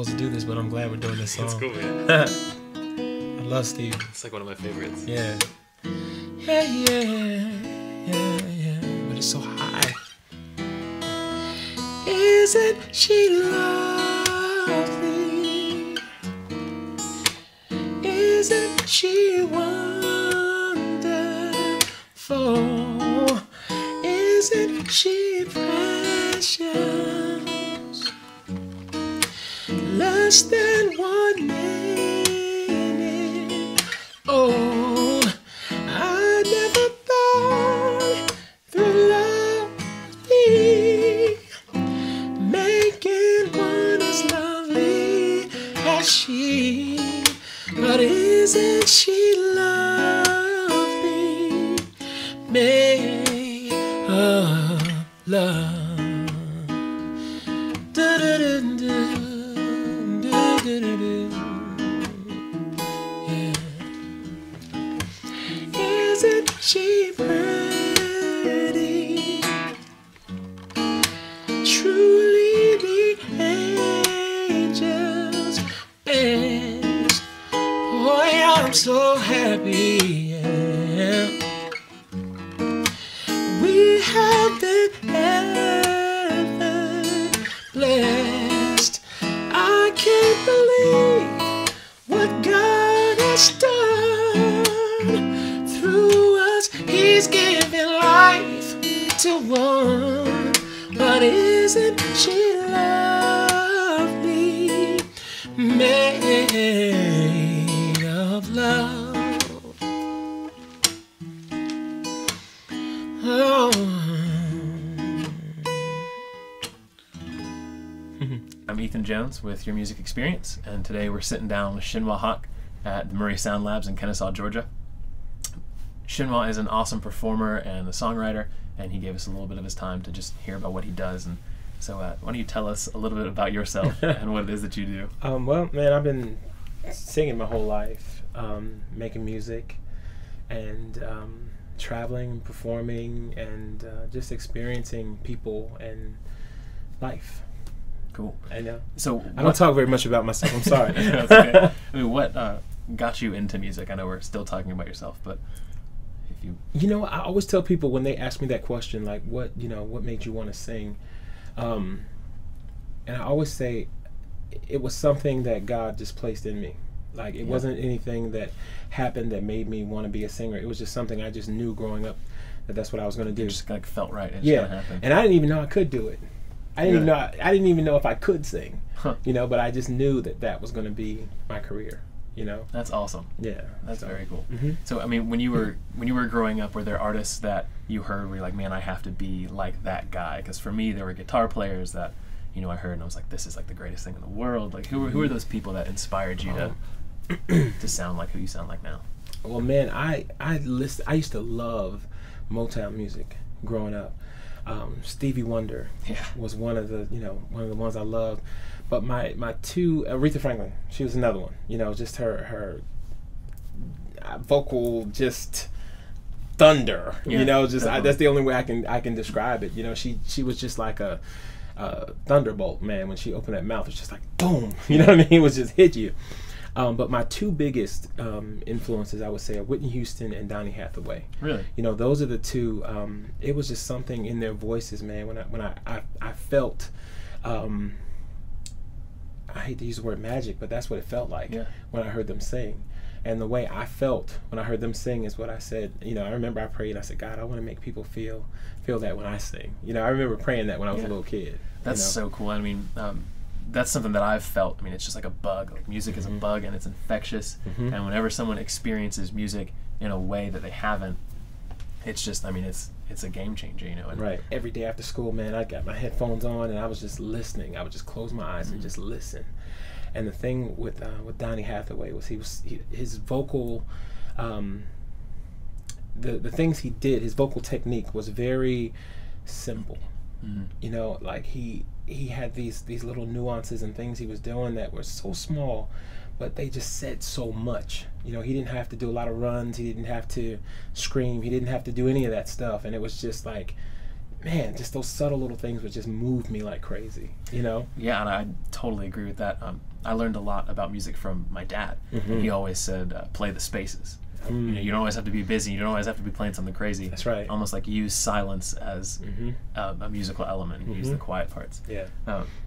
supposed to do this, but I'm glad we're doing this song. It's cool, man. I love Steve. It's like one of my favorites. Yeah. Yeah, yeah, yeah, yeah. But it's so high. Isn't she lovely? Isn't she wonderful? Isn't she precious? Less than 1 minute. Oh, I never thought through love be making one as lovely as she. But isn't she lovely? Made of love. Yeah. Isn't she pretty? Truly the angel's best. Boy, I'm so happy. Yeah. We have been heaven blessed. I can't believe what God has done through us. He's giving life to one. But isn't she lovely? Made of love. Oh. I'm Ethan Jones with Your Music Experience, and today we're sitting down with Chinua Hawk at the Murray Sound Labs in Kennesaw, Georgia. Chinua is an awesome performer and a songwriter, and he gave us a little bit of his time to just hear about what he does. And so why don't you tell us a little bit about yourself and what it is that you do? Well, man, I've been singing my whole life, making music, and traveling and performing, and just experiencing people and life. Cool. I know. So I don't talk very much about myself. I'm sorry. That's okay. I mean, what got you into music? I know we're still talking about yourself, but if you... You know, I always tell people when they ask me that question, like, what made you want to sing? And I always say it was something that God just placed in me. Like, it wasn't anything that happened that made me want to be a singer. It was just something I just knew growing up that that's what I was going to do. It just like felt right. It just kinda happened. And I didn't even know I could do it. I didn't even know if I could sing, you know, but I just knew that that was going to be my career, you know. That's awesome. Yeah, that's very cool. Mm-hmm. So I mean, when you were growing up, were there artists that you heard where you're like, man, I have to be like that guy? Because for me, there were guitar players that, you know, I heard and I was like, this is like the greatest thing in the world. Like, who are those people that inspired you to sound like who you sound like now? Well, man, I used to love Motown music growing up. Stevie Wonder was one of the ones I loved, but my two, Aretha Franklin, she was another one. You know, just her vocal, just thunder. You know, just that's the only way I can describe it. You know, she was just like a thunderbolt, man. When she opened that mouth, it's just like boom. You know what I mean? It was just hit you. But my two biggest influences, I would say, are Whitney Houston and Donny Hathaway. Really? You know, those are the two. It was just something in their voices, man. When I felt, I hate to use the word magic, but that's what it felt like when I heard them sing. And the way I felt when I heard them sing is what I said. You know, I remember I prayed. I said, God, I want to make people feel that when I sing. You know, I remember praying that when I was a little kid. That's so cool. I mean. That's something that I've felt. I mean, it's just like a bug. Like, music is a bug, and it's infectious. And whenever someone experiences music in a way that they haven't, it's just, I mean, it's a game changer, you know. And right. Every day after school, man, I got my headphones on, and I was just listening. I would just close my eyes and just listen. And the thing with Donny Hathaway was his vocal, the things he did, his vocal technique was very simple. You know, like he had these little nuances and things he was doing that were so small, but they just said so much. You know, he didn't have to do a lot of runs. He didn't have to scream. He didn't have to do any of that stuff. And it was just like man, just those subtle little things would just move me like crazy, you know? Yeah, and I totally agree with that. I learned a lot about music from my dad. Mm-hmm. He always said, play the spaces. You know, you don't always have to be busy. You don't always have to be playing something crazy. That's right. Almost like use silence as a musical element. Use the quiet parts. Yeah.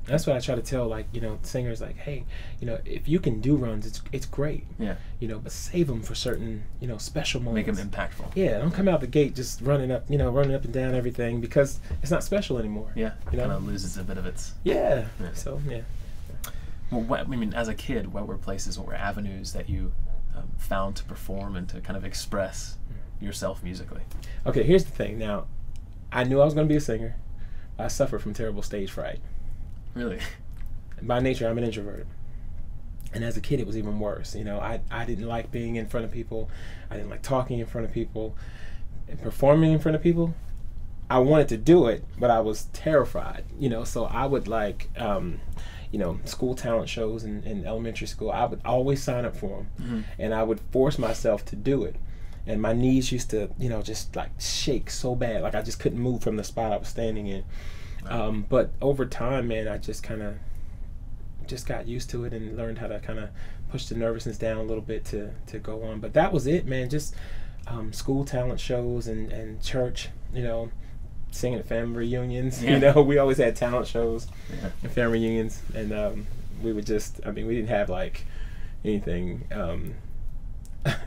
That's what I try to tell, like, you know, singers, like, hey, you know, if you can do runs, it's great. Yeah. You know, but save them for certain, you know, special moments. Make them impactful. Yeah, don't come out the gate just running up and down everything, because it's not special anymore. Yeah. You know? Kind of loses a bit of its... Yeah. So, yeah. Well, I mean, as a kid, what were places, what were avenues that you found to perform and to kind of express yourself musically? Okay, here's the thing. Now, I knew I was going to be a singer. I suffered from terrible stage fright. Really? By nature, I'm an introvert. And as a kid, it was even worse. You know, I didn't like being in front of people. I didn't like talking in front of people. And performing in front of people, I wanted to do it, but I was terrified. You know, so I would like... you know, school talent shows in elementary school, I would always sign up for them, and I would force myself to do it. And my knees used to, you know, just like shake so bad, like I just couldn't move from the spot I was standing in. But over time, man, I just kind of just got used to it and learned how to kind of push the nervousness down a little bit to go on. But that was it, man. Just school talent shows and church, you know, singing at family reunions. You know, we always had talent shows and family reunions, and we would just, I mean, we didn't have like anything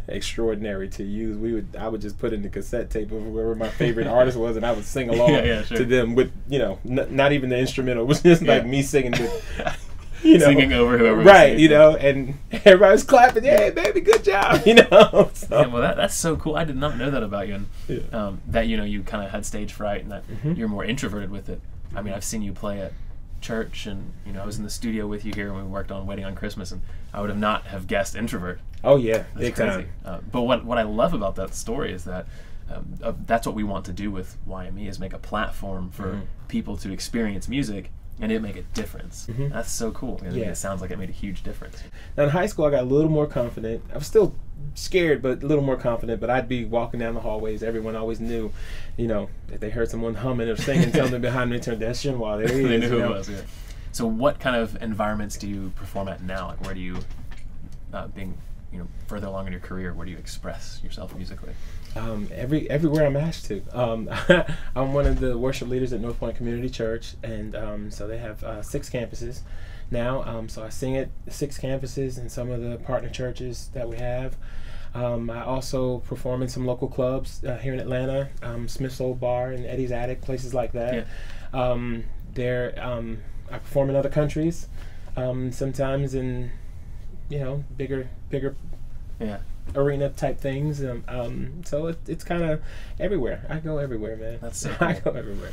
extraordinary to use. I would just put in the cassette tape of whoever my favorite artist was, and I would sing along to them with, you know, not even the instrumental. It was just like me singing with, you know, singing over whoever was right, singing. You know, and everybody was clapping. Hey, baby, good job. You know. So. Yeah, well, that's so cool. I did not know that about you, and that, you know, you kind of had stage fright and that you're more introverted with it. I mean, I've seen you play at church, and you know, I was in the studio with you here when we worked on Waiting on Christmas, and I would have not have guessed introvert. Oh yeah, that's big crazy. time. But what I love about that story is that that's what we want to do with YME, is make a platform for people to experience music and it make a difference. That's so cool. And it sounds like it made a huge difference. Now in high school, I got a little more confident. I was still scared, but a little more confident. But I'd be walking down the hallways. Everyone always knew, you know, if they heard someone humming or singing, something behind me, turned that Chinua. There he is. They knew who it was. Yeah. So, what kind of environments do you perform at now? Like, where do you, being, you know, further along in your career, where do you express yourself musically? Everywhere I'm asked to. I'm one of the worship leaders at North Point Community Church, and so they have 6 campuses now. So I sing at 6 campuses in some of the partner churches that we have. I also perform in some local clubs here in Atlanta, Smith's Old Bar and Eddie's Attic, places like that. I perform in other countries, sometimes in, you know, bigger arena type things. So it's kind of everywhere. I go everywhere, man. That's so cool. I go everywhere.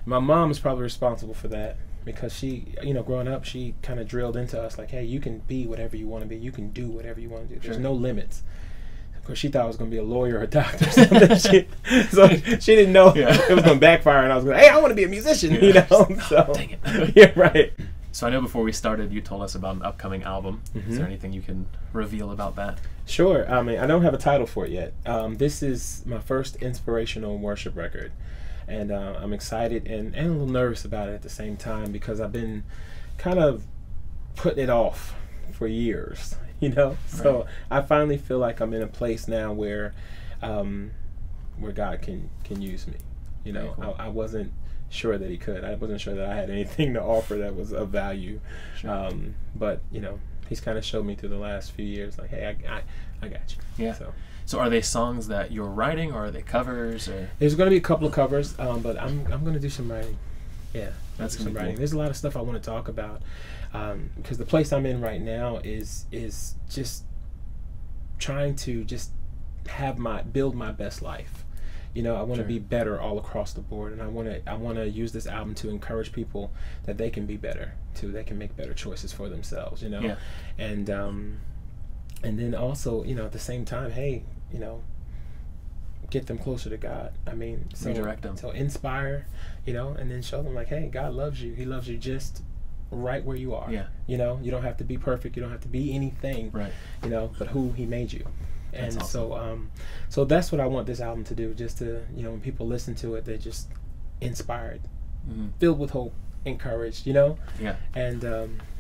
My mom is probably responsible for that, because she, you know, growing up, she kind of drilled into us like, hey, you can be whatever you want to be. You can do whatever you want to do. There's no limits. Of course, she thought I was going to be a lawyer or a doctor or something. So she didn't know it was going to backfire, and I was going, hey, I want to be a musician, you know. So, dang it. Yeah, right. So I know before we started, you told us about an upcoming album. Is there anything you can reveal about that? Sure. I mean, I don't have a title for it yet. This is my first inspirational worship record, and I'm excited and a little nervous about it at the same time, because I've been kind of putting it off for years, you know. So I finally feel like I'm in a place now where God can use me. You know, cool. I wasn't sure that He could. I wasn't sure that I had anything to offer that was of value. But you know, He's kind of showed me through the last few years, like, hey, I got you. Yeah. So are they songs that you're writing, or are they covers? Or there's going to be a couple of covers, but I'm going to do some writing. Yeah, that's going to be writing. Cool. There's a lot of stuff I want to talk about, because the place I'm in right now is just trying to just build my best life. You know, I want to be better all across the board, and I want to use this album to encourage people that they can be better too. They can make better choices for themselves. You know, and then also, you know, at the same time, hey, you know, get them closer to God. I mean, so redirect them. So inspire, you know, and then show them like, hey, God loves you. He loves you just right where you are. Yeah. You know, you don't have to be perfect. You don't have to be anything. Right. You know, but who He made you. And awesome. So that's what I want this album to do. Just to, you know, when people listen to it, they just inspired, filled with hope, encouraged, you know. Yeah. And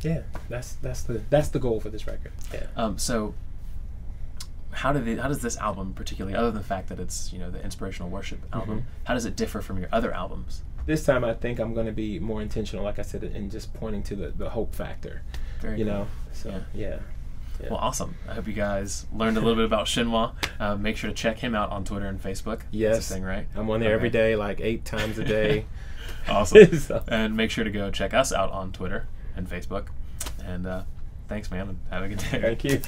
yeah, that's the goal for this record. Yeah. So how does this album particularly, other than the fact that it's, you know, the inspirational worship album, how does it differ from your other albums? This time I think I'm going to be more intentional, like I said, in just pointing to the hope factor. Very you cool. know. So yeah. Well, awesome. I hope you guys learned a little bit about Chinua. Make sure to check him out on Twitter and Facebook. Yes. That's the thing, right? I'm on there every day, like 8 times a day. Awesome. So. And make sure to go check us out on Twitter and Facebook. And thanks, man, and have a good day. Thank you.